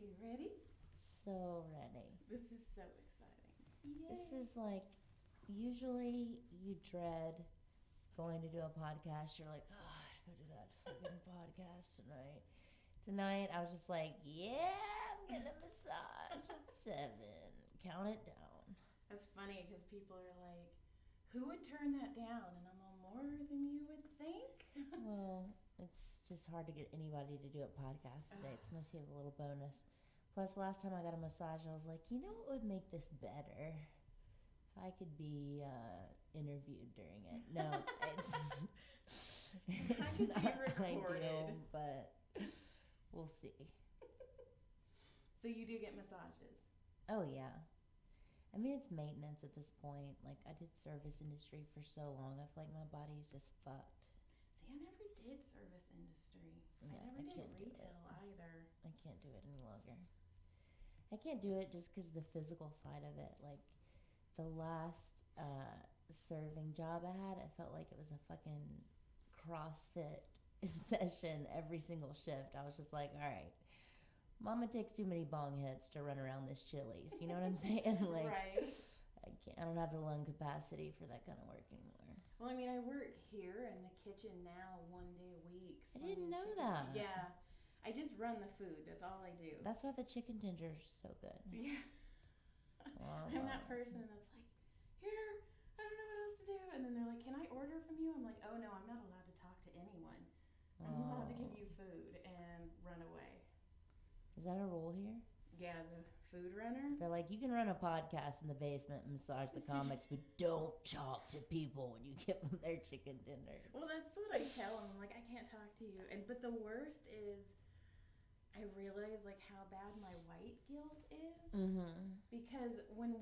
you ready? So ready. This is so exciting. Yay. This is like, usually you dread going to do a podcast. You're like, oh, I gotta go do that fucking podcast tonight. Tonight, I was just like, yeah, I'm getting a massage at 7. Count it down. That's funny because people are like, who would turn that down? And I'm all, more than you would think. Well, it's just hard to get anybody to do a podcast today. It's nice to have a little bonus. Plus, last time I got a massage, I was like, you know what would make this better? If I could be interviewed during it. No, it's could not be recorded. ideal, but we'll see. So you do get massages? Oh, yeah. I mean, it's maintenance at this point. Like, I did service industry for so long. I feel like my body's just fucked. See, I never did service industry. Yeah, I never did retail either. I can't do it any longer. I can't do it just because the physical side of it. Like, the last serving job I had, I felt like it was a fucking CrossFit session every single shift. I was just like, all right, Mama takes too many bong hits to run around this Chili's. You know what I'm saying? Like, Right. I don't have the lung capacity for that kind of work anymore. Well, I mean, I work here in the kitchen now 1 day a week. I didn't know that. Yeah. I just run the food. That's all I do. That's why the chicken tenders are so good. Yeah. Wow. I'm that person that's like, here, I don't know what else to do. And then they're like, can I order from you? I'm like, oh no, I'm not allowed to talk to anyone. I'm allowed to give you food and run away. Is that a rule here? Yeah, the food runner. They're like, you can run a podcast in the basement and massage the comics, but don't talk to people when you give them their chicken dinners. Well, that's what I tell them. I'm like, I can't talk to you. But the worst is, I realize like how bad my white guilt is. Mm-hmm. Because when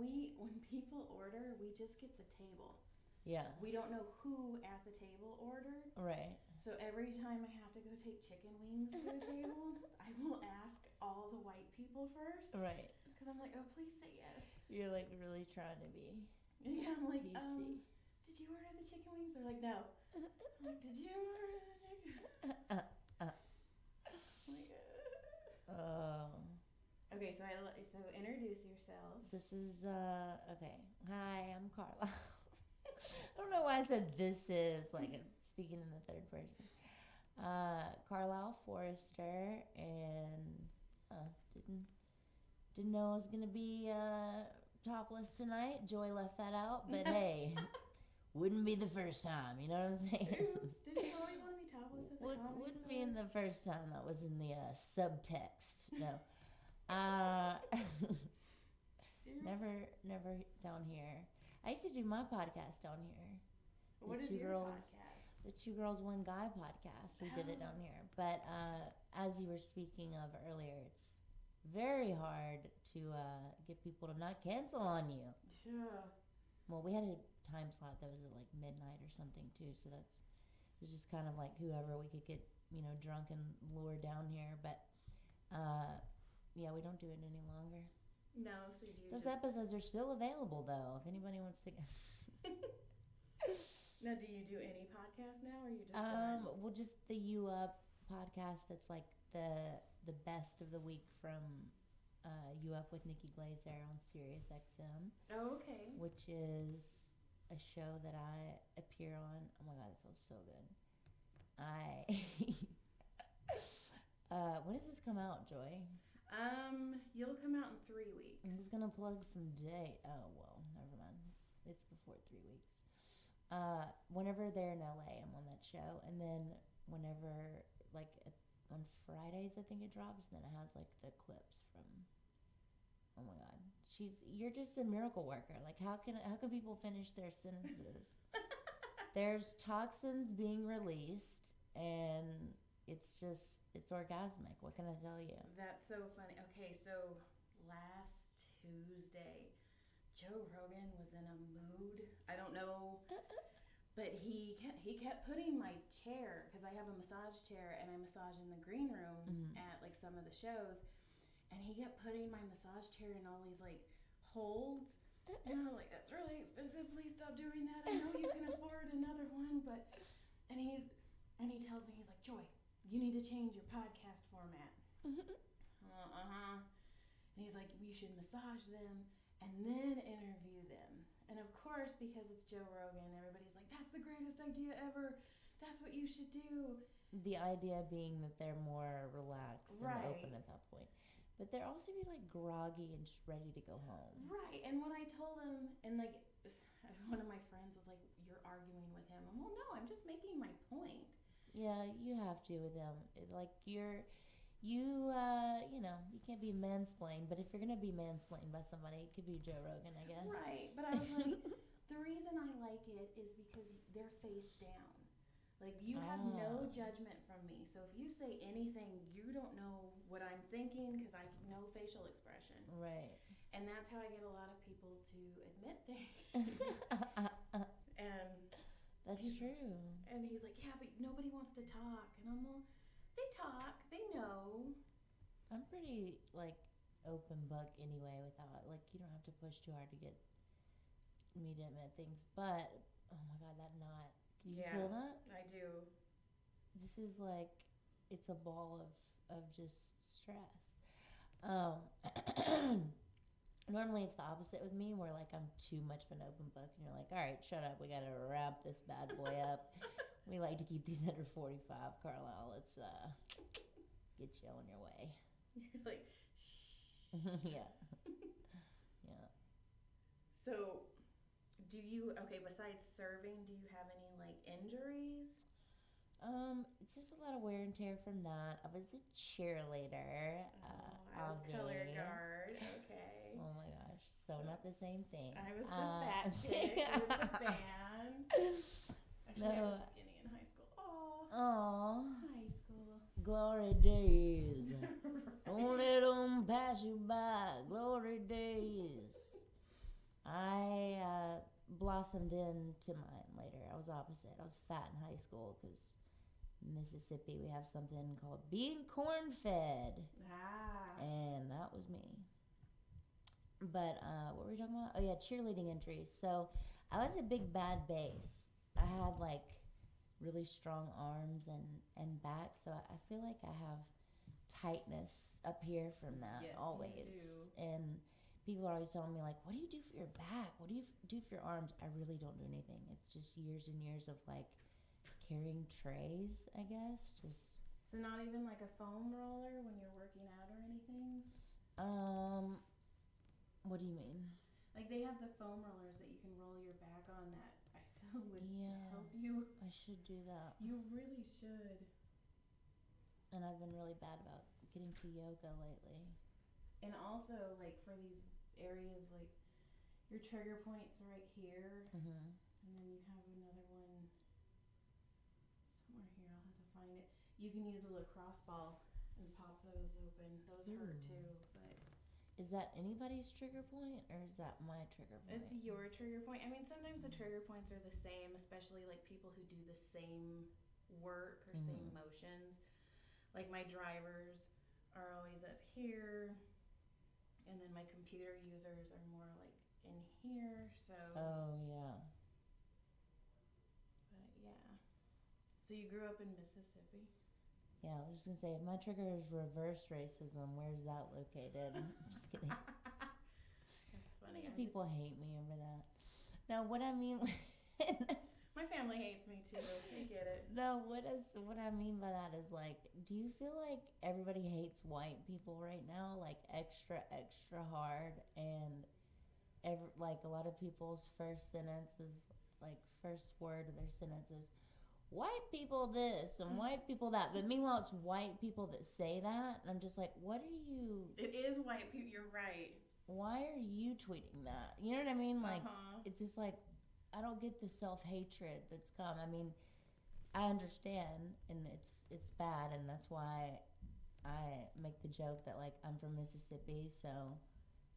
people order, we just get the table. Yeah. We don't know who at the table ordered. Right. So every time I have to go take chicken wings to a table, I will ask all the white people first. Right. Because I'm like, oh, please say yes. You're like really trying to be Yeah, I'm like, PC. did you order the chicken wings? They're like, no. I'm like, did you order the chicken? I'm like, Oh. Okay, so introduce yourself. This is, okay. Hi, I'm Carlisle. I don't know why I said this is, like, I'm speaking in the third person. Carlisle Forrester, and didn't know I was going to be topless tonight. Joy left that out, but hey, wouldn't be the first time, you know what I'm saying? Oops, didn't you always want to be topless at the comedy Wouldn't store? be in the first time that was in the subtext, no. Never down here. I used to do my podcast down here. What is your podcast? The Two Girls, One Guy podcast. We did it down here. But as you were speaking of earlier, it's very hard to get people to not cancel on you. Sure. Well, we had a time slot that was at like midnight or something too, so it was just kind of like whoever we could get, drunk and lure down here. But yeah, we don't do it any longer. No, so you do. Those episodes are still available, though, if anybody wants to. Now, do you do any podcast now, or are you just done? Well, just the U Up podcast. That's like the best of the week from U Up with Nikki Glazer on Sirius XM. Oh, okay. Which is a show that I appear on. Oh my God, it feels so good. When does this come out, Joy? You'll come out in 3 weeks. This is gonna plug some date. Oh well, never mind. It's before 3 weeks. Whenever they're in LA, I'm on that show, and then whenever on Fridays, I think it drops, and then it has like the clips from. Oh my God, you're just a miracle worker. Like how can people finish their sentences? There's toxins being released, and it's orgasmic. What can I tell you? That's so funny. Okay, so last Tuesday, Joe Rogan was in a mood. I don't know, but he kept putting my chair, because I have a massage chair and I massage in the green room at like some of the shows, and he kept putting my massage chair in all these like holds. And I'm like, that's really expensive. Please stop doing that. I know you can afford another one, but and he tells me, he's like, Joy, you need to change your podcast format. And he's like, you should massage them and then interview them. And of course, because it's Joe Rogan, everybody's like, that's the greatest idea ever. That's what you should do. The idea being that they're more relaxed and open at that point. But they're also be like groggy and just ready to go home. Right. And when I told him, and like one of my friends was like, you're arguing with him. I'm, well, no, I'm just making my point. Yeah, you have to with them. Like you know, you can't be mansplained, but if you're going to be mansplained by somebody, it could be Joe Rogan, I guess. Right. But I was like, the reason I like it is because they're face down. Like, you have no judgment from me. So if you say anything, you don't know what I'm thinking because I know facial expression. Right. And that's how I get a lot of people to admit things. And that's true. And he's like, yeah, but nobody wants to talk. And I'm like, they talk. They know. I'm pretty, like, open book anyway without, like, you don't have to push too hard to get me to admit things. But, oh my God, that knot. Can you feel that? I do. This is like, it's a ball of just stress. Normally it's the opposite with me, where like I'm too much of an open book, and you're like, all right, shut up, we gotta wrap this bad boy up. We like to keep these under 45, Carlisle. Let's get you on your way. You're like, shh. Yeah. Yeah. So, besides serving, do you have any like injuries? It's just a lot of wear and tear from that. I was a cheerleader. I was color guard. Okay. Oh my gosh, so not the same thing. I was the fat chick. I was the band. Actually, I was skinny in high school. Aww. High school. Glory days. Right. Don't let them pass you by. Glory days. I blossomed into mine later. I was opposite. I was fat in high school because Mississippi, we have something called being corn-fed. And that was me. But what were we talking about? Oh, yeah, cheerleading injuries. So I was a big bad base. I had, like, really strong arms and back, so I feel like I have tightness up here from that. Yes, always. You do. And people are always telling me, like, what do you do for your back? What do you do for your arms? I really don't do anything. It's just years and years of, like, carrying trays, I guess. Just so not even like a foam roller when you're working out or anything? What do you mean? Like, they have the foam rollers that you can roll your back on that I feel would help you. I should do that. You really should. And I've been really bad about getting to yoga lately. And also, like, for these areas, like, your trigger point's right here. Mm-hmm. And then you have another one somewhere here. I'll have to find it. You can use a lacrosse ball and pop those open. Those hurt too, but is that anybody's trigger point, or is that my trigger point? it's your trigger point. I mean, sometimes the trigger points are the same, especially like people who do the same work or same motions. Like, my drivers are always up here, and then my computer users are more like in here. So oh yeah. But yeah. So you grew up in Mississippi? Yeah, I was just gonna say, if my trigger is reverse racism, where's that located? I'm just kidding. That's funny. People hate me over that. No, what I mean. My family hates me too. I get it. No, what I mean by that is, like, do you feel like everybody hates white people right now, like extra hard, and like a lot of people's first sentence is, like, first word of their sentence is, white people this and white people that, but meanwhile it's white people that say that, and I'm just like, what are you? It is white people. You're right. Why are you tweeting that? You know what I mean? Like, Uh-huh. It's just like, I don't get the self-hatred that's come. I mean, I understand, and it's bad, and that's why I make the joke that, like, I'm from Mississippi, so,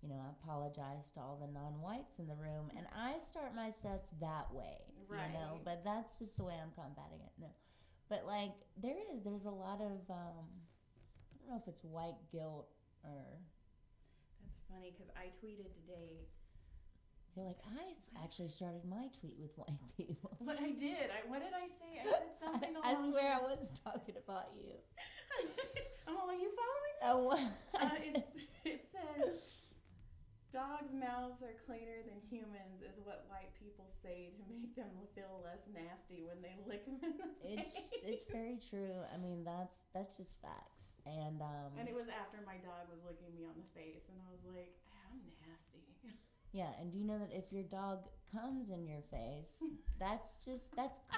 you know, I apologize to all the non-whites in the room, and I start my sets that way, right. You know, but that's just the way I'm combating it. No, but, like, there's a lot of I don't know if it's white guilt or. That's funny because I tweeted today. You're like, I actually started my tweet with white people. But I did. What did I say? I said something along. I swear I was talking about you. I'm all like, you follow me? Oh, what? It says, mouths are cleaner than humans is what white people say to make them feel less nasty when they lick them in the face. It's very true. I mean, that's just facts. And it was after my dog was licking me on the face, and I was like, I'm nasty. Yeah, and do you know that if your dog comes in your face, that's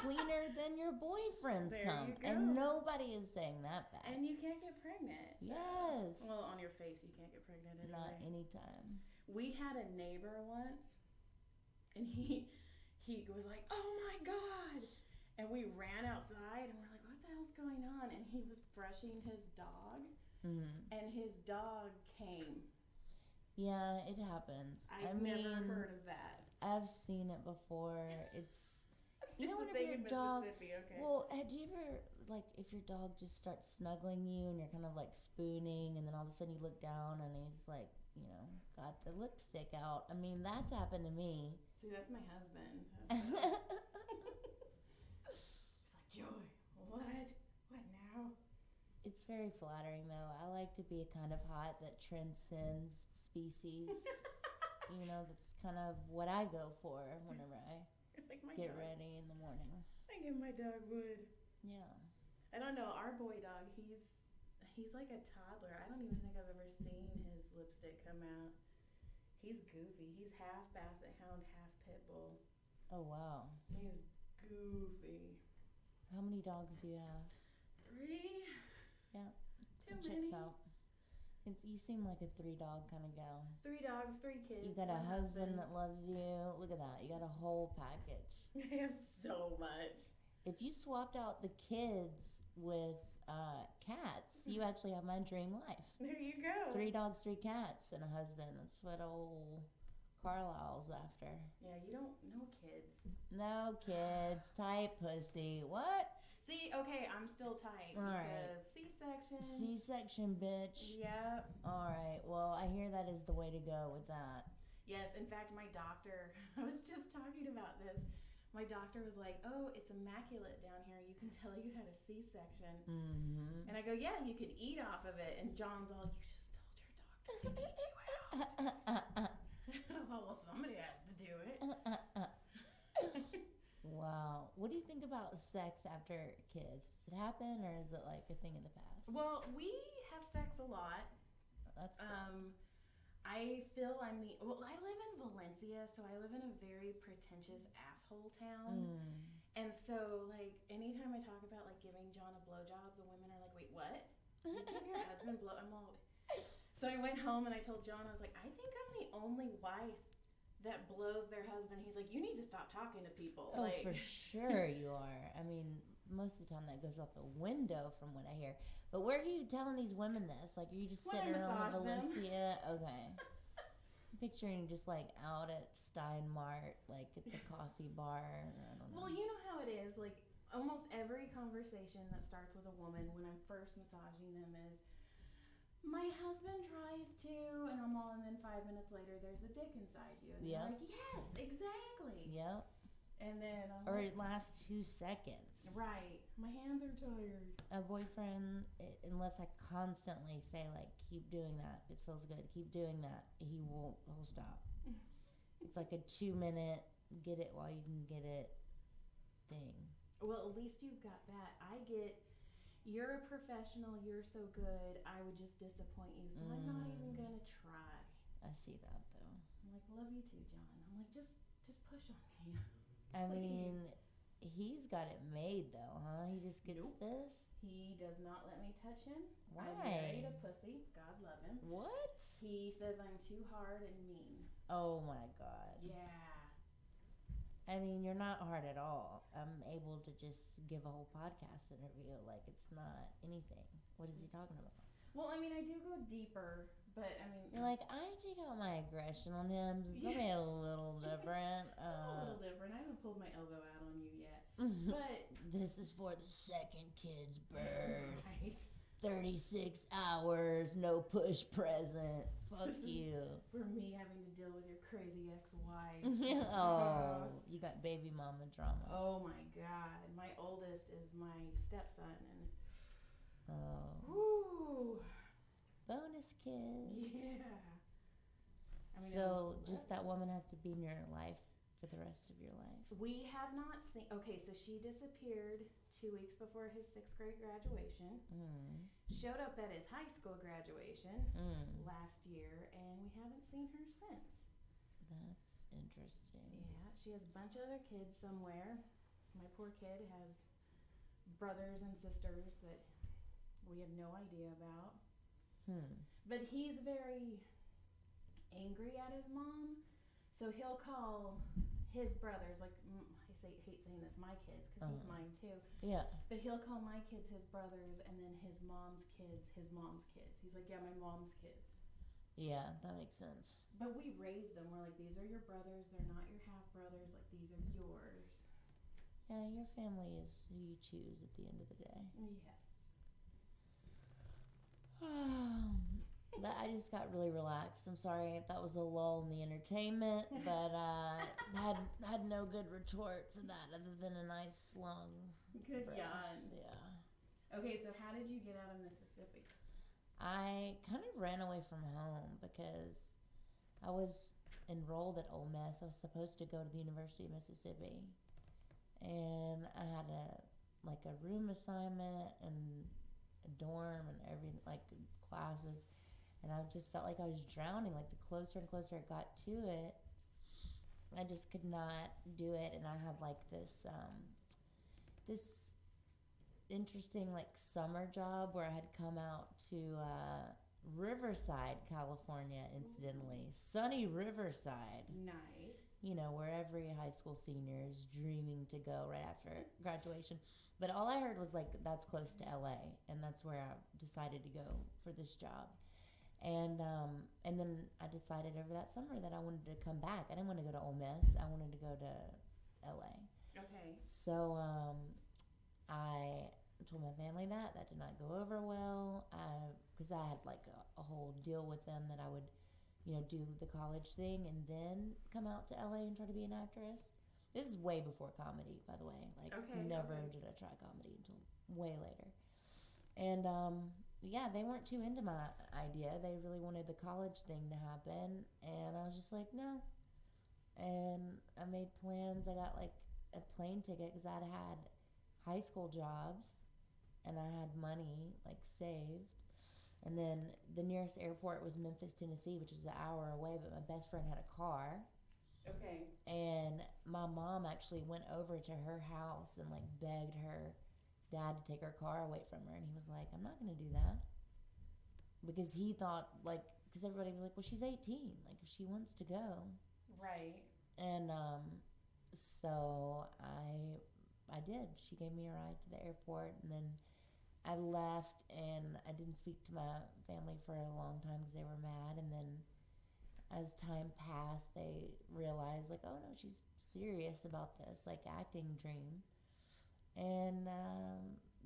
cleaner than your boyfriend's There cum. you go. And nobody is saying that fact. And you can't get pregnant. So. Yes. Well, on your face, you can't get pregnant anyway. Not anytime. We had a neighbor once, and he was like, oh my God. And we ran outside, and we're like, what the hell's going on? And he was brushing his dog, and his dog came. Yeah, it happens. I've never heard of that. I've seen it before. It's you know, it's a whenever thing your in dog. Mississippi, okay. Well, do you ever like if your dog just starts snuggling you and you're kind of like spooning, and then all of a sudden you look down and he's like, you know, got the lipstick out. I mean, that's happened to me. See, that's my husband. He's like, Joy, what? What now? It's very flattering, though. I like to be a kind of hot that transcends species. You know, that's kind of what I go for whenever I like my get dog. ready in the morning. I give my dog wood. Yeah. I don't know. Our boy dog, he's like a toddler. I don't even think I've ever seen his lipstick come out. He's goofy. He's half basset hound, half pit bull. Oh, wow. He's goofy. How many dogs do you have? 3. Yeah. Too It many. checks out. You seem like a 3-dog kind of gal. 3 dogs, 3 kids. You got a one husband that loves you. Look at that. You got a whole package. I have so much. If you swapped out the kids with cats, you actually have my dream life. There you go. 3 dogs, 3 cats, and a husband. That's what old Carlisle's after. Yeah, you don't know kids. No kids. Tight pussy. What? See, okay, I'm still tight All because right. C-section. C-section, bitch. Yep. All right. Well, I hear that is the way to go with that. Yes, in fact, my doctor, I was just talking about this. My doctor was like, oh, it's immaculate down here. You can tell you had a C-section. Mm-hmm. And I go, yeah, you could eat off of it. And John's all, you just told your doctor to eat you out. I was all, well, somebody has to do it. Wow. What do you think about sex after kids? Does it happen, or is it like a thing of the past? Well, we have sex a lot. That's good. I feel I live in Valencia, so I live in a very pretentious asshole town. And so, like, anytime I talk about, like, giving John a blowjob, the women are like, wait, what? You give your husband blow? I'm all... So I went home and I told John, I was like, I think I'm the only wife that blows their husband. He's like, you need to stop talking to people. Oh, like, for sure you are. I mean, most of the time that goes out the window from what I hear. But where are you telling these women this? Like, are you just When I sitting around massage them. Valencia? Okay. I'm picturing just like out at Steinmart, like at the coffee bar. I don't know. well, you know how it is. Like, almost every conversation that starts with a woman when I'm first massaging them is, my husband tries to, and I'm all, and then 5 minutes later, there's a dick inside you. And they're like, yes, exactly. Yep. And then I'm Or like, it lasts 2 seconds. right. My hands are tired. A boyfriend, unless I constantly say, like, keep doing that, it feels good, keep doing that, he'll stop. It's like a 2-minute get it while you can get it thing. Well, at least you've got that. You're a professional, you're so good, I would just disappoint you, so I'm not even gonna try. I see that, though. I'm like, love you too, John. I'm like, just push on me. I mean, he's got it made, though, huh? He just gets this? He does not let me touch him. Why? I married a pussy. God love him. What? He says I'm too hard and mean. Oh, my God. Yeah. I mean, you're not hard at all. I'm able to just give a whole podcast interview. Like, it's not anything. What is he talking about? Well, I mean, I do go deeper, but I mean... You're like, I take out my aggression on him. It's going to be a little different. It's a little different. I haven't pulled my elbow out on you yet. But... This is for the second kid's birth. Right. 36 hours, no push present. Fuck you. For me having to deal with your crazy ex-wife. Oh, you got baby mama drama. Oh my God. My oldest is my stepson. And Oh. whoo. Bonus kid. Yeah. I mean, So just that woman has to be in your life for the rest of your life. we have not seen. Okay, so she disappeared 2 weeks before his 6th grade graduation. Showed up at his high school graduation last year, and we haven't seen her since. That's interesting. Yeah, she has a bunch of other kids somewhere. My poor kid has brothers and sisters that we have no idea about. But he's very angry at his mom, so he'll call his brothers, like I hate saying this, my kids, because he's mine too. Yeah. But he'll call my kids his brothers, and then his mom's kids his mom's kids. He's like, yeah, my mom's kids. Yeah, that makes sense. But we raised them. We're like, these are your brothers. They're not your half brothers. Like, these are yours. Yeah, your family is who you choose at the end of the day. Yes. I just got really relaxed. I'm sorry if that was a lull in the entertainment, but had no good retort for that other than a nice long Good breath. yawn. Yeah. Okay, so how did you get out of Mississippi? I kind of ran away from home because I was enrolled at Ole Miss. I was supposed to go to the University of Mississippi, and I had a room assignment and a dorm and everything, like classes, and I just felt like I was drowning. Like the closer and closer it got to it, I just could not do it. And I had like this interesting like summer job where I had come out to Riverside, California, incidentally. Sunny Riverside. Nice. You know, where every high school senior is dreaming to go right after graduation. But all I heard was like, that's close to LA, and that's where I decided to go for this job. And then I decided over that summer that I wanted to come back. I didn't want to go to Ole Miss. I wanted to go to LA. Okay. So I told my family that did not go over well, because I had like a whole deal with them that I would, do the college thing and then come out to LA and try to be an actress. This is way before comedy, by the way. Like, never did I try comedy until way later. And yeah, they weren't too into my idea. They really wanted the college thing to happen, and I was just like, no. And I made plans. I got like a plane ticket because I'd had high school jobs and I had money like saved. And then the nearest airport was Memphis, Tennessee, which was an hour away, but my best friend had a car. Okay. And my mom actually went over to her house and like begged her dad to take her car away from her, and he was like, I'm not going to do that. Because he thought, like, because everybody was like, well, she's 18. Like, if she wants to go. Right. And so I did. She gave me a ride to the airport, and then I left, and I didn't speak to my family for a long time because they were mad. And then as time passed, they realized, like, oh, no, she's serious about this, like, acting dream. And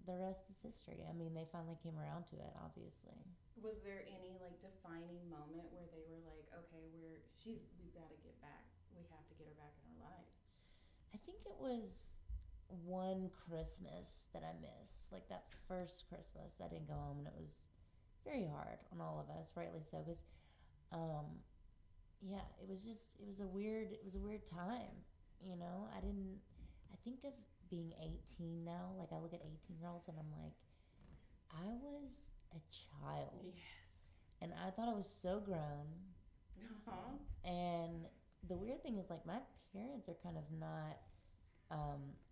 the rest is history. I mean, they finally came around to it, obviously. Was there any, like, defining moment where they were like, okay, we've got to get back. We have to get her back in our lives? I think it was one Christmas that I missed. Like, that first Christmas, I didn't go home, and it was very hard on all of us, rightly so, because, yeah, it was a weird time, I think of being 18 now. Like, I look at 18-year-olds and I'm like, I was a child. Yes. And I thought I was so grown. Uh-huh. And the weird thing is, like, my parents are kind of not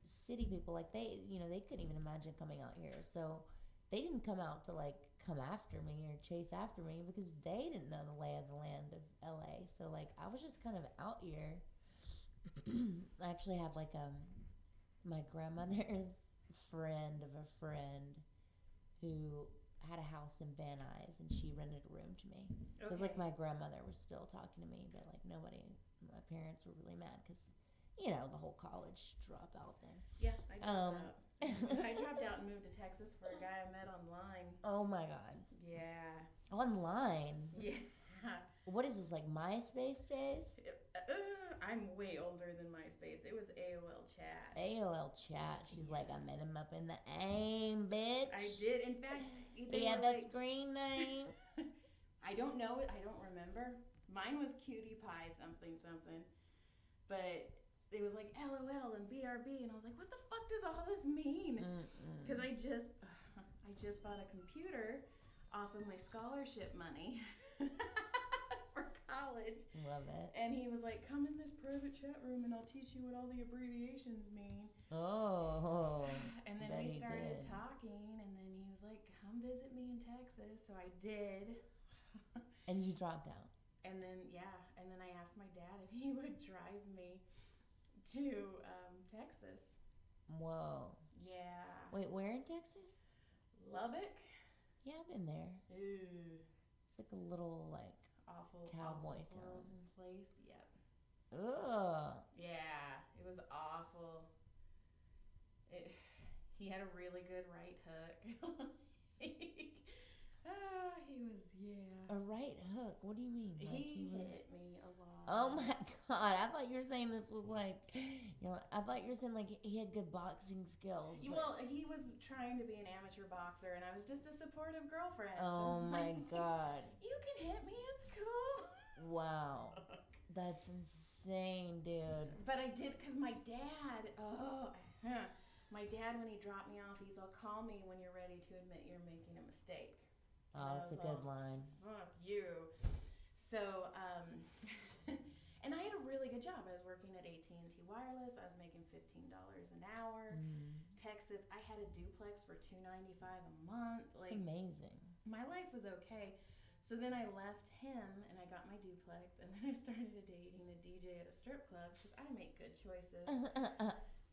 city people. Like, they couldn't even imagine coming out here. So they didn't come out to, like, come after me or chase after me because they didn't know the lay of the land of LA. So, like, I was just kind of out here. I actually had, like, my grandmother's friend of a friend who had a house in Van Nuys, and she rented a room to me. Because, like, my grandmother was still talking to me, but, like, my parents were really mad because, the whole college dropout thing. Yeah, I dropped out. I dropped out and moved to Texas for a guy I met online. Oh, my God. Yeah. Online? Yeah. What is this, like MySpace days? I'm way older than MySpace. It was AOL Chat. AOL Chat. She's like, I met him up in the AIM, bitch. I did. In fact, he had that screen name. I don't know it. I don't remember. Mine was cutie pie something something. But it was like LOL and BRB, and I was like, what the fuck does all this mean? Because I just bought a computer off of my scholarship money for college. Love it. And he was like, come in this private chat room and I'll teach you what all the abbreviations mean. Oh. And then we started talking, and then he was like, come visit me in Texas. So I did. And you dropped out. And then, I asked my dad if he would drive me to Texas. Whoa. Yeah. Wait, where in Texas? Lubbock. Yeah, I've been there. Ooh. It's like a little, like, awful cowboy town place. Yep. Ugh. Yeah, it was awful. He had a really good right hook. A right hook? What do you mean? Like he hit me a lot. Oh my god! I thought you were saying this was like, I thought you were saying like he had good boxing skills. Well, he was trying to be an amateur boxer, and I was just a supportive girlfriend. Oh so my god! You can hit me. It's cool. Wow, that's insane, dude. But I did because my dad. My dad, when he dropped me off, he's all, call me when you're ready to admit you're making a mistake. Oh, that's a good line. Fuck you. So, and I had a really good job. I was working at AT&T Wireless. I was making $15 an hour. Texas, I had a duplex for $295 a month. That's amazing. My life was okay. So then I left him, and I got my duplex, and then I started dating a DJ at a strip club because I make good choices.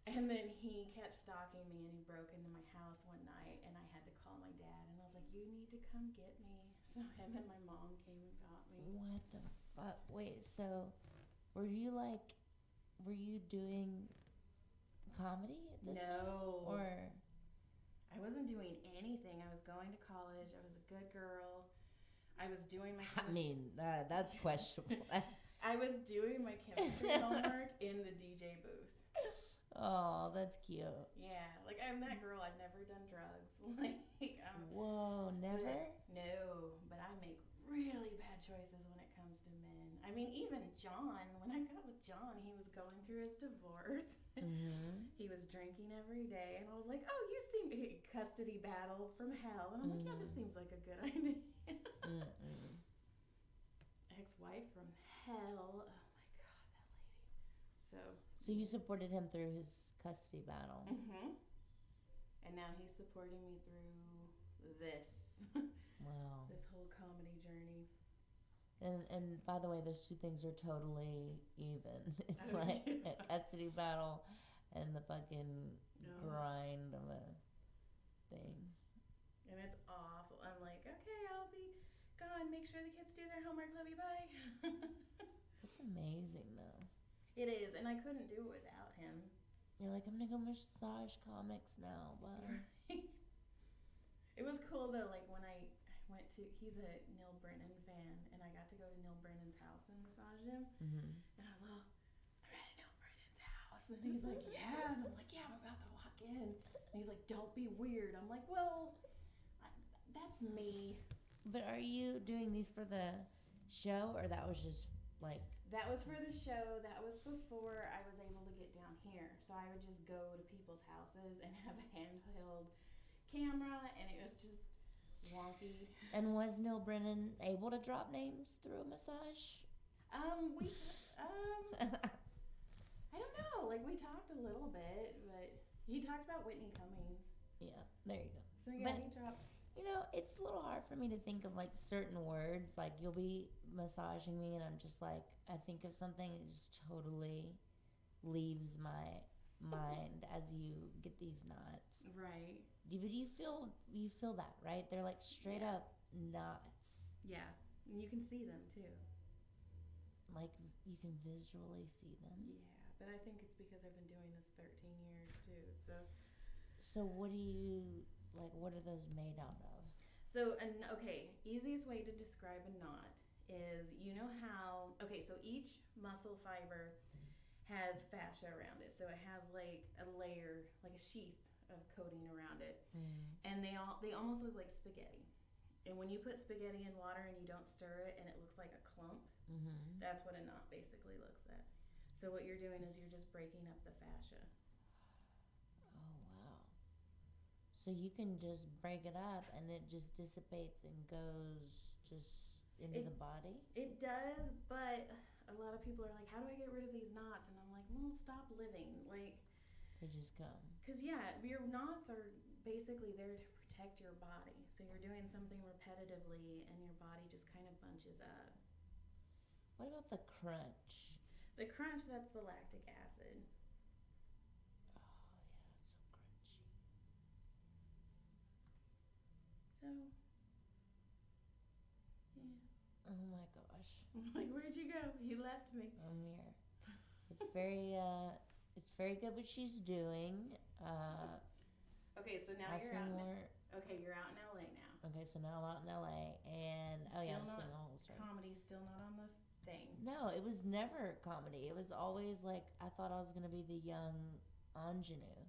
And then he kept stalking me, and he broke into my house one night, and I had to call my dad, and I was like, you need to come get me. So him and my mom came and got me. What the fuck? Wait, so were you doing comedy at this time? Or I wasn't doing anything. I was going to college. I was a good girl. I was doing my that's questionable. I was doing my chemistry homework in the DJ booth. Oh, that's cute. Yeah, like I'm that girl. I've never done drugs. Whoa, never? But I make really bad choices when it comes to men. I mean, even John, when I got with John, he was going through his divorce. He was drinking every day, and I was like, oh, you seem custody battle from hell. And I'm like, yeah, this seems like a good idea. Ex-wife from hell. Oh my God, that lady. So you supported him through his custody battle. And now he's supporting me through this. Wow. This whole comedy journey. And by the way, those two things are totally even. It's like a custody battle and the fucking grind of a thing. And it's awful. I'm like, okay, I'll be gone. Make sure the kids do their homework. Love you. Bye. That's amazing, though. It is, and I couldn't do it without him. You're like, I'm gonna go massage comics now. Bye. It was cool though. Like when I went to, he's a Neil Brennan fan, and I got to go to Neil Brennan's house and massage him. And I was like, I'm at Neil Brennan's house, and he's like, yeah, and I'm like, yeah, I'm about to walk in, and he's like, don't be weird. I'm like, well, that's me. But are you doing these for the show, or that was just like? That was for the show. That was before I was able to get down here. So I would just go to people's houses and have a handheld camera, and it was just wonky. And was Neil Brennan able to drop names through a massage? I don't know. Like we talked a little bit, but he talked about Whitney Cummings. Yeah, there you go. So yeah, he dropped. You know, it's a little hard for me to think of like certain words. Like you'll be massaging me, and I'm just like, I think of something, and it just totally leaves my mind as you get these knots. Right. But you feel that, right? They're like straight up knots. Yeah, and you can see them too. Like you can visually see them. Yeah, but I think it's because I've been doing this 13 years too. So what do you like? What are those made out of? So easiest way to describe a knot is, you know how, so each muscle fiber has fascia around it. So it has like a layer, like a sheath of coating around it. And they almost look like spaghetti. And when you put spaghetti in water and you don't stir it and it looks like a clump, Mm-hmm. That's what a knot basically looks at. So what you're doing is you're just breaking up the fascia. Oh, wow. So you can just break it up and it just dissipates and goes just into the body? It does, but a lot of people are like, how do I get rid of these knots? And I'm like, well, stop living. Like, they just come. Because, yeah, your knots are basically there to protect your body. So you're doing something repetitively and your body just kind of bunches up. What about the crunch? The crunch, that's the lactic acid. Oh, yeah, it's so crunchy. So, yeah. Oh my gosh. I'm like, where'd you go? You left me. I'm here. It's very good what she's doing. Okay, so now Ask you're me out. more. Okay, you're out in LA now. Okay, so now I'm out in LA, and I'm just getting the whole story. Comedy's still not on the thing. No, it was never comedy. It was always like I thought I was gonna be the young ingenue,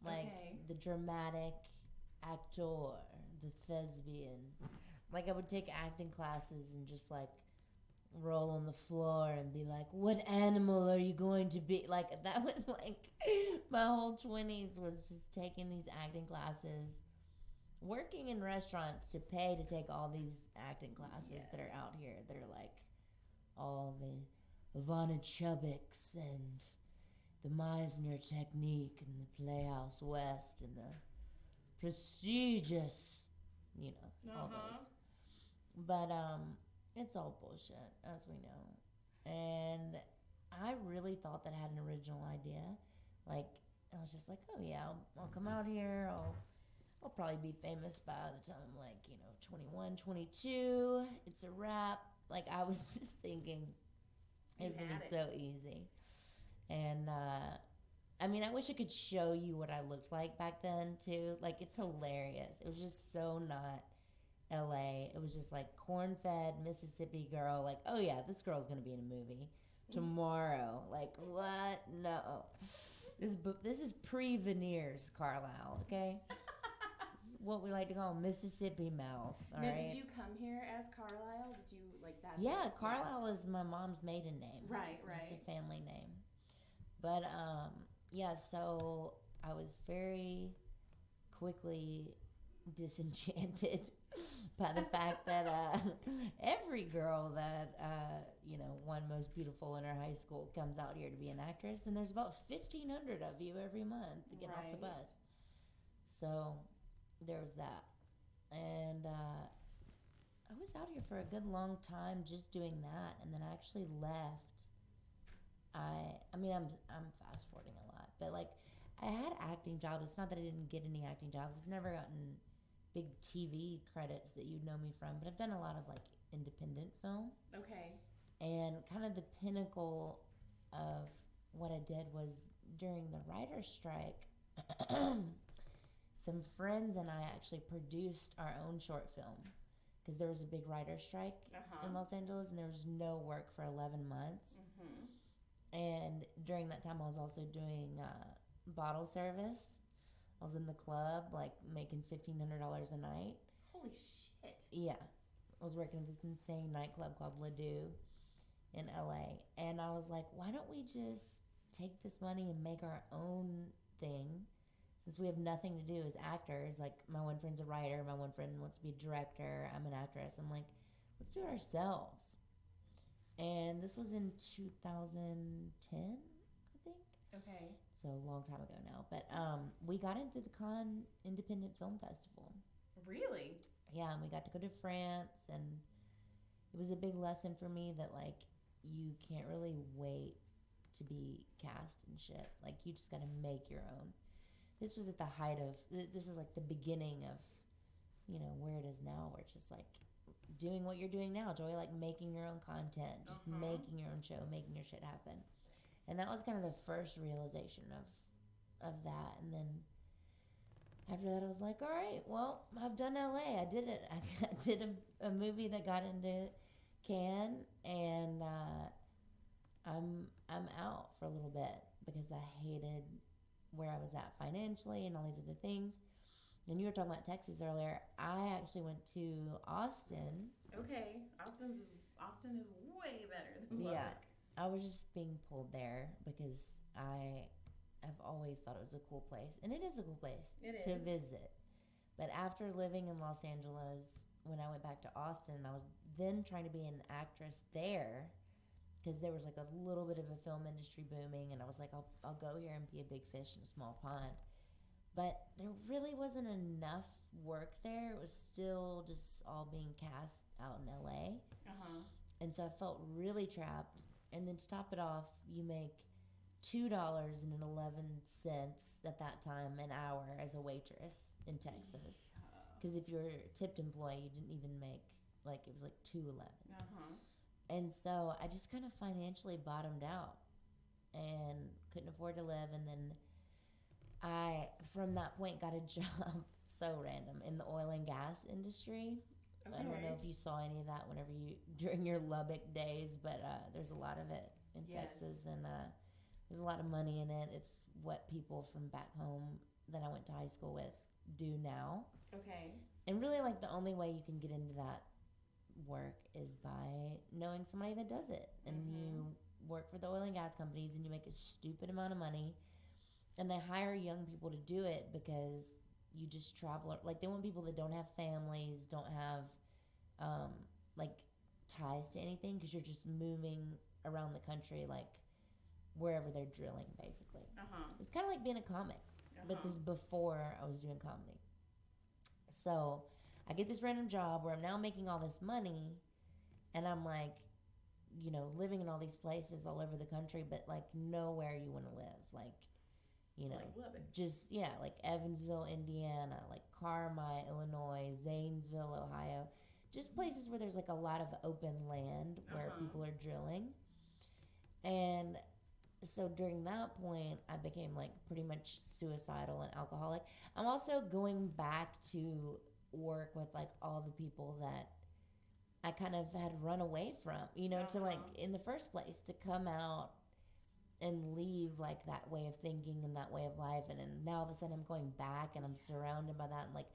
like the dramatic actor, the thespian. Like I would take acting classes and just like roll on the floor and be like, "What animal are you going to be?" Like that was like my whole 20s was just taking these acting classes, working in restaurants to pay to take all these acting classes that are out here. That are like all the Ivana Chubbucks and the Meisner technique and the Playhouse West and the prestigious, all those. But it's all bullshit, as we know. And I really thought that I had an original idea. Like, I was just like, oh yeah, I'll come out here. I'll probably be famous by the time I'm like, 21, 22. It's a wrap. Like, I was just thinking it was going to be so easy. And, I wish I could show you what I looked like back then, too. Like, it's hilarious. It was just so not LA. It was just like corn-fed Mississippi girl. Like, oh yeah, this girl's gonna be in a movie tomorrow. Like, what? No, this is pre-veneers, Carlisle. Okay, this is what we like to call Mississippi mouth. All right. Did you come here as Carlisle? Did you like that? Yeah, Carlisle is my mom's maiden name. Right. It's a family name. But yeah. So I was very quickly disenchanted by the fact that every girl that won most beautiful in her high school comes out here to be an actress, and there's about 1,500 of you every month to get off the bus. So there was that, and I was out here for a good long time just doing that, and then I actually left. I'm fast forwarding a lot, but like I had acting jobs. It's not that I didn't get any acting jobs. I've never gotten big TV credits that you'd know me from, but I've done a lot of like independent film. Okay. And kind of the pinnacle of what I did was during the writer's strike, some friends and I actually produced our own short film because there was a big writer's strike in Los Angeles and there was no work for 11 months. And during that time I was also doing bottle service. I was in the club, like, making $1,500 a night. Holy shit. Yeah. I was working at this insane nightclub called Ladue in LA. And I was like, why don't we just take this money and make our own thing? Since we have nothing to do as actors. Like, my one friend's a writer. My one friend wants to be a director. I'm an actress. I'm like, let's do it ourselves. And this was in 2010, I think. Okay. So a long time ago now. But we got into the Cannes Independent Film Festival. Really? Yeah, and we got to go to France, and it was a big lesson for me that, like, you can't really wait to be cast and shit. Like, you just got to make your own. This was at the height of, this is like the beginning of, where it is now, where it's just like doing what you're doing now, Joy, like making your own content, just making your own show, making your shit happen. And that was kind of the first realization of that. And then after that, I was like, all right, well, I've done LA. I did it. I did a movie that got into Cannes, and I'm out for a little bit because I hated where I was at financially and all these other things. And you were talking about Texas earlier. I actually went to Austin. Okay. Austin's Austin is way better than Lubbock. Yeah. I was just being pulled there because I have always thought it was a cool place. And it is a cool place to visit. But after living in Los Angeles, when I went back to Austin, I was then trying to be an actress there because there was like a little bit of a film industry booming. And I was like, I'll go here and be a big fish in a small pond. But there really wasn't enough work there. It was still just all being cast out in LA. Uh-huh. And so I felt really trapped. And then to top it off, you make $2.11 at that time an hour as a waitress in Texas. Because if you're a tipped employee, you didn't even make, like, it was like $2.11. Uh-huh. And so I just kind of financially bottomed out and couldn't afford to live. And then I, from that point, got a job, so random, in the oil and gas industry. Okay. I don't know if you saw any of that during your Lubbock days, but there's a lot of it in Texas, and there's a lot of money in it. It's what people from back home that I went to high school with do now. Okay. And really, like, the only way you can get into that work is by knowing somebody that does it. And you work for the oil and gas companies, and you make a stupid amount of money. And they hire young people to do it because you just travel. Like, they want people that don't have families, don't have, like, ties to anything, because you're just moving around the country, like, wherever they're drilling, basically. Uh-huh. It's kind of like being a comic, but this is before I was doing comedy. So I get this random job where I'm now making all this money, and I'm, like, you know, living in all these places all over the country, but, like, nowhere you want to live. Like, you know, like just, yeah, like Evansville, Indiana, like Carlisle, Illinois, Zanesville, Ohio. Just places where there's, like, a lot of open land where people are drilling. And so during that point, I became, like, pretty much suicidal and alcoholic. I'm also going back to work with, like, all the people that I kind of had run away from, you know, to, like, in the first place, to come out and leave, like, that way of thinking and that way of life. And then now all of a sudden I'm going back and I'm surrounded by that. And, like,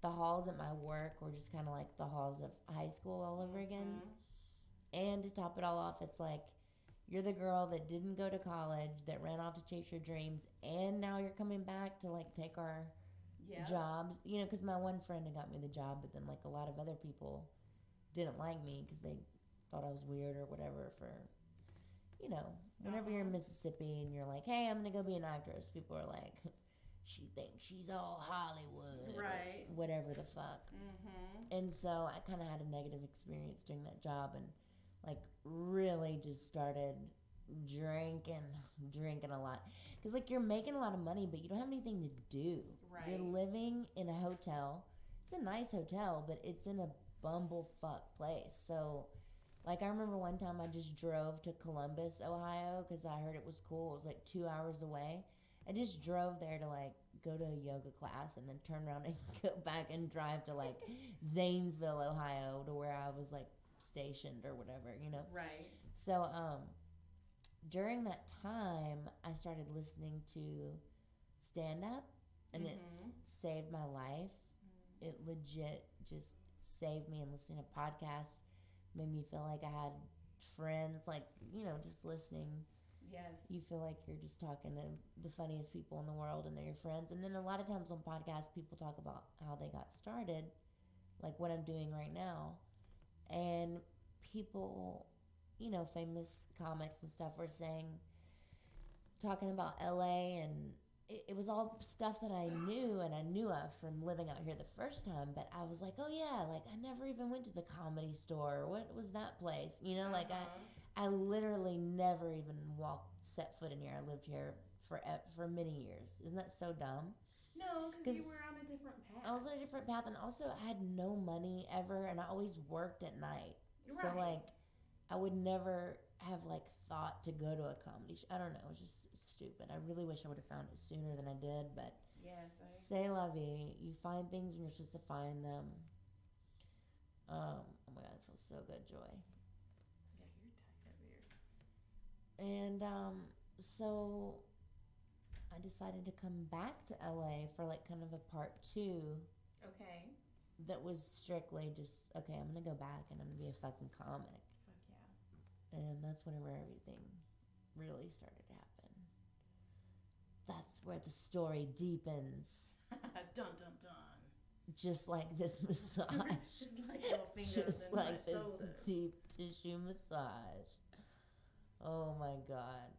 the halls at my work were just kind of like the halls of high school all over again. And to top it all off, it's like, you're the girl that didn't go to college, that ran off to chase your dreams, and now you're coming back to, like, take our jobs. You know, because my one friend had got me the job, but then, like, a lot of other people didn't like me because they thought I was weird or whatever for, you know, whenever you're in Mississippi and you're like, hey, I'm going to go be an actress, people are like, she thinks she's all Hollywood. Right. Or whatever the fuck. And so I kind of had a negative experience doing that job, and, like, really just started drinking a lot. Because, like, you're making a lot of money, but you don't have anything to do. Right. You're living in a hotel. It's a nice hotel, but it's in a bumblefuck place. So, like, I remember one time I just drove to Columbus, Ohio, because I heard it was cool. It was, like, 2 hours away. I just drove there to, like, go to a yoga class and then turn around and go back and drive to, like, Zanesville, Ohio, to where I was, like, stationed or whatever, you know? Right. So, during that time, I started listening to stand-up, and it saved my life. It legit just saved me, and listening to podcasts made me feel like I had friends, like, you know, just listening. Yes. You feel like you're just talking to the funniest people in the world, and they're your friends. And then a lot of times on podcasts, people talk about how they got started, like what I'm doing right now. And people, you know, famous comics and stuff were talking about LA, and it was all stuff that I knew of from living out here the first time. But I was like, oh yeah, like, I never even went to the Comedy Store. What was that place? You know, like, I literally never even set foot in here. I lived here for many years. Isn't that so dumb? No, because you were on a different path. I was on a different path, and also I had no money ever, and I always worked at night. Right. So, like, I would never have, like, thought to go to a comedy show. I don't know. It's stupid. I really wish I would have found it sooner than I did, but yes, c'est la vie. You find things when you're supposed to find them. Oh my God, it feels so good, Joy. Yeah, you're tight over here. And so I decided to come back to LA for, like, kind of a part 2. Okay. That was strictly just, okay, I'm going to go back and I'm going to be a fucking comic. And that's whenever everything really started to happen. That's where the story deepens. Dun dun dun. Just like this massage. Just like your fingers Just and like my this shoulder. deep tissue massage. Oh my God.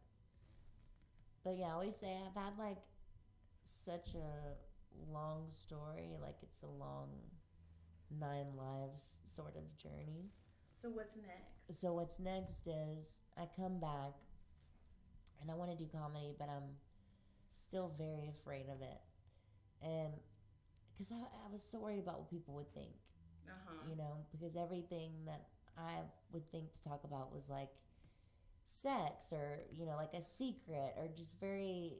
But yeah, I always say I've had like such a long story. Like it's a long 9 lives sort of journey. So what's next? So what's next is I come back and I want to do comedy, but I'm still very afraid of it. And because I was so worried about what people would think, you know, because everything that I would think to talk about was like sex or, you know, like a secret or just very,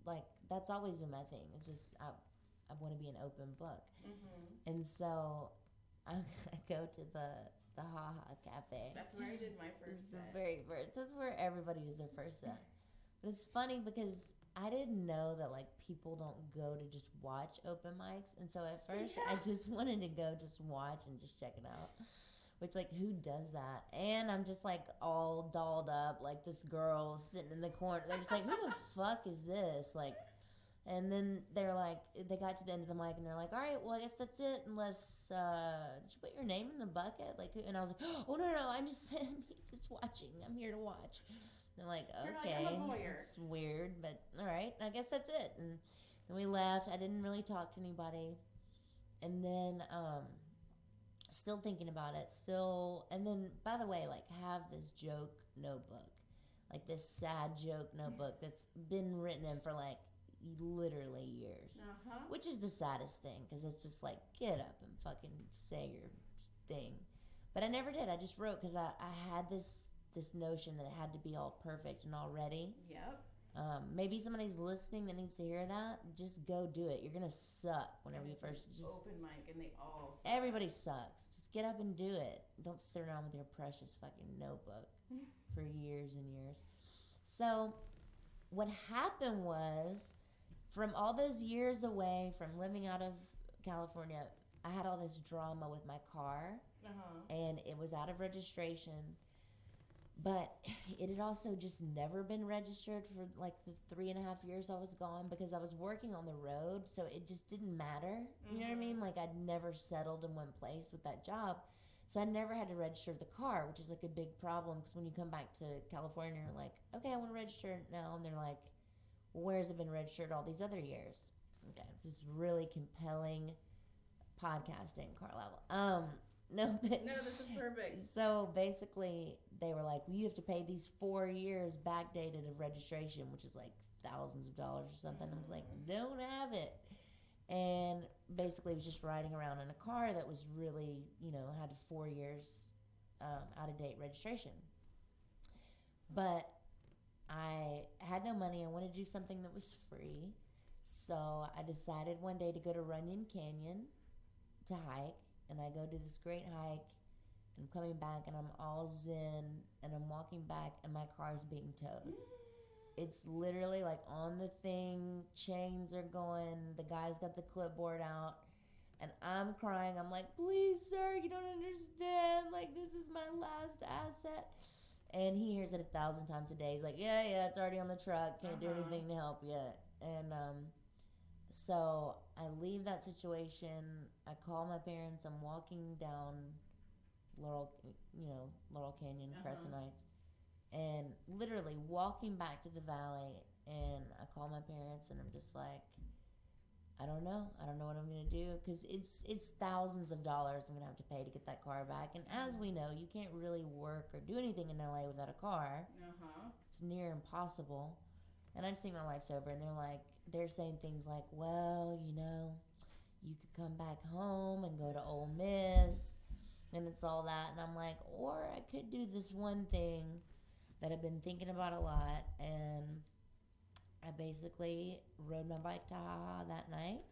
like, that's always been my thing. It's just, I want to be an open book. And so I go to the Ha Ha Cafe. That's where I did my first set. The very first. This is where everybody does their first set. But it's funny because I didn't know that like people don't go to just watch open mics, and so at first I just wanted to go just watch and just check it out. Which like who does that? And I'm just like all dolled up like this girl sitting in the corner. They're just like, who the fuck is this? Like, and then they're like, they got to the end of the mic and they're like, all right, well I guess that's it. Unless did you put your name in the bucket? Like, and I was like, oh no, I'm just watching. I'm here to watch. They're like, okay, like, I'm a voyeur. It's weird, but all right, I guess that's it. And then we left. I didn't really talk to anybody. And then, still thinking about it, and then, by the way, like, have this joke notebook, like this sad joke notebook that's been written in for, like, literally years, which is the saddest thing, because it's just like, get up and fucking say your thing. But I never did. I just wrote, because I had this notion that it had to be all perfect and all ready. Yep. Maybe somebody's listening that needs to hear that. Just go do it. You're gonna suck whenever you first open mic, and they all suck. Everybody sucks. Just get up and do it. Don't sit around with your precious fucking notebook for years and years. So what happened was, from all those years away from living out of California, I had all this drama with my car, and it was out of registration. But it had also just never been registered for like the 3.5 years I was gone, because I was working on the road, so it just didn't matter. You know what I mean? Like, I'd never settled in one place with that job, so I never had to register the car, which is like a big problem, because when you come back to California, you're like, okay, I want to register it now, and they're like, well, where has it been registered all these other years? Okay, it's this really compelling podcasting, Carlisle. No, this is perfect. So basically, they were like, well, you have to pay these 4 years backdated of registration, which is like thousands of dollars or something. I was like, don't have it. And basically, it was just riding around in a car that was really, had 4 years out of date registration. But I had no money. I wanted to do something that was free. So I decided one day to go to Runyon Canyon to hike. And I go do this great hike, and I'm coming back, and I'm all zen, and I'm walking back, and my car's being towed. It's literally like on the thing, chains are going, the guy's got the clipboard out, and I'm crying. I'm like, please, sir, you don't understand. Like, this is my last asset. And he hears it 1,000 times a day. He's like, yeah, it's already on the truck. Can't do anything to help yet. And so I leave that situation. I call my parents. I'm walking down Laurel Canyon, Crescent Heights, and literally walking back to the valley. And I call my parents, and I'm just like, I don't know what I'm gonna do, because it's thousands of dollars I'm gonna have to pay to get that car back. And as we know, you can't really work or do anything in LA without a car. It's near impossible. And I just think my life's over. And they're saying things like, well, you could come back home and go to Ole Miss, and it's all that. And I'm like, or I could do this one thing that I've been thinking about a lot. And I basically rode my bike to Ha that night,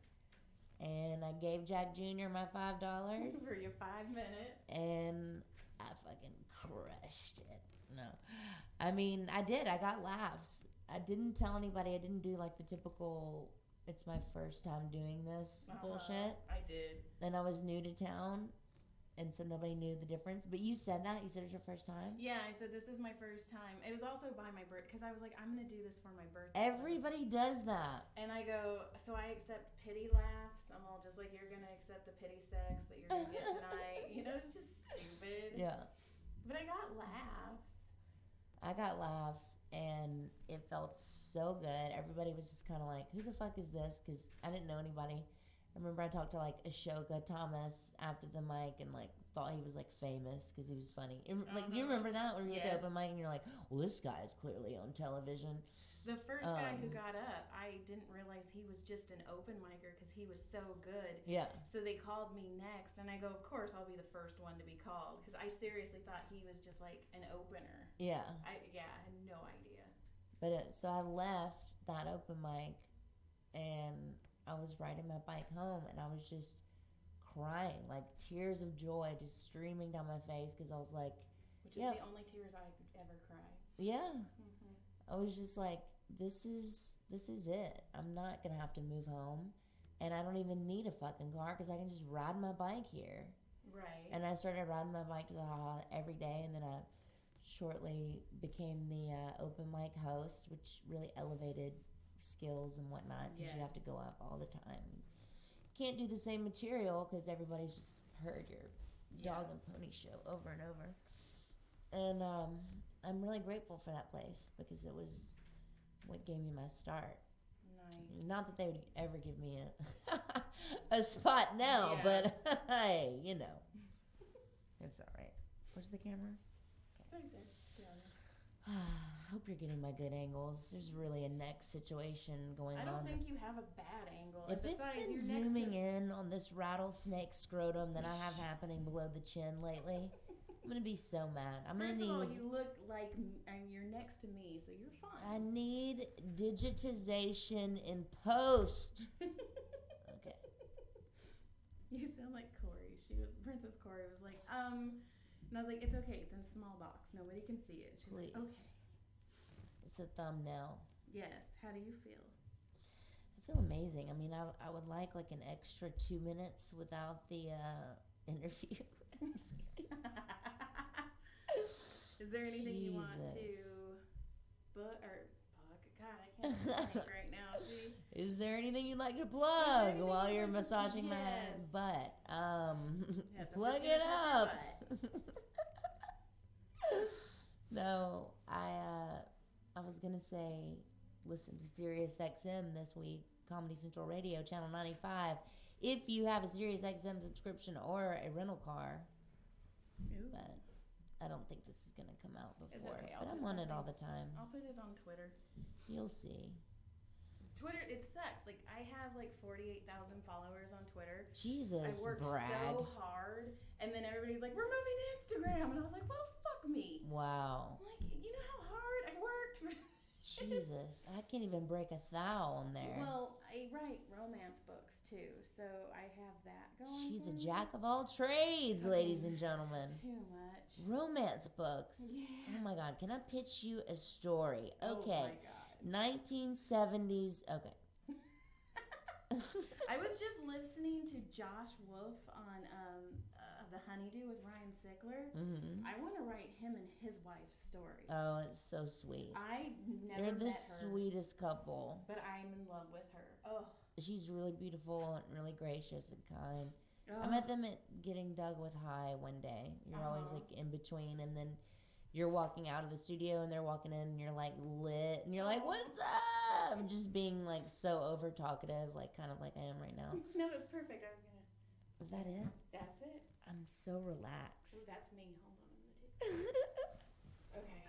and I gave Jack Jr. my $5 for your 5 minutes, and I fucking crushed it. No, I mean, I did. I got laughs. I didn't tell anybody. I didn't do like the typical, it's my first time doing this bullshit. I did. And I was new to town, and so nobody knew the difference. But you said that? You said it was your first time? Yeah, I said this is my first time. It was also by my birth, because I was like, I'm going to do this for my birthday. Everybody does that. And I go, so I accept pity laughs. I'm all just like, you're going to accept the pity sex that you're going to get tonight. You know, it's just stupid. Yeah. But I got laughs. I got laughs, and it felt so good. Everybody was just kind of like, who the fuck is this? Because I didn't know anybody. I remember I talked to, like, Ashoka Thomas after the mic and, like, thought he was, like, famous because he was funny. Like, do you remember that when we went to open mic and you're like, well, this guy is clearly on television? The first guy who got up, I didn't realize he was just an open micer because he was so good. Yeah. So they called me next, and I go, of course, I'll be the first one to be called because I seriously thought he was just, like, an opener. Yeah. I had no idea. But so I left that open mic, and I was riding my bike home, and I was just crying, like tears of joy just streaming down my face because I was like, which is the only tears I could ever cry. Yeah. Mm-hmm. I was just like, this is it. I'm not gonna have to move home, and I don't even need a fucking car because I can just ride my bike here. Right. And I started riding my bike to the hall every day, and then I shortly became the open mic host, which really elevated skills and whatnot because you have to go up all the time. You can't do the same material because everybody's just heard your dog and pony show over and over. And I'm really grateful for that place because it was what gave me my start. Nice. Not that they would ever give me a spot now, but hey, you know, it's all right. Where's the camera? It's right there. I hope you're getting my good angles. There's really a neck situation going on. I don't think you have a bad angle. If it's been zooming in on this rattlesnake scrotum that I have happening below the chin lately, I'm going to be so mad. First of all, you look like you're next to me, so you're fine. I need digitization in post. Okay. You sound like Corey. Princess Corey was like, and I was like, it's okay. It's in a small box. Nobody can see it. She's like, okay. It's a thumbnail. Yes. How do you feel? I feel amazing. I mean, I would like an extra 2 minutes without the interview. Is there anything you want to book? God, I can't think right now. See? Is there anything you'd like to plug while you're massaging my butt? Yes, plug it up. No, I was gonna say listen to Sirius XM this week, Comedy Central Radio, Channel 95. If you have a Sirius XM subscription or a rental car. Ooh. But I don't think this is gonna come out before. It's okay. But I'm on it all the time. I'll put it on Twitter. You'll see. Twitter, it sucks. Like, I have like 48,000 followers on Twitter. Jesus, I worked so hard, and then everybody's like, we're moving to Instagram, and I was like, well, fuck me. Wow. Like, you know how hard I worked for Jesus, I can't even break a thou on there. Well, I write romance books too, so I have that going. She's a jack of all trades, ladies and gentlemen. Too much. Romance books. Yeah. Oh my God, can I pitch you a story? Okay. Oh my God. 1970s. Okay. I was just listening to Josh Wolf on The Honeydew with Ryan Sickler. Mm-hmm. I want to write him and his wife's story. Oh, it's so sweet. I never They're the met her, sweetest couple. but I'm in love with her. Oh. She's really beautiful and really gracious and kind. Oh. I met them at Getting Dug with High one day. You're always like in between, and then you're walking out of the studio and they're walking in and you're like lit and you're like, what's up? Just being like so over talkative, like kind of like I am right now. No, it's perfect. Is that it? That's it. I'm so relaxed. Ooh, that's me. Hold on a minute. Okay.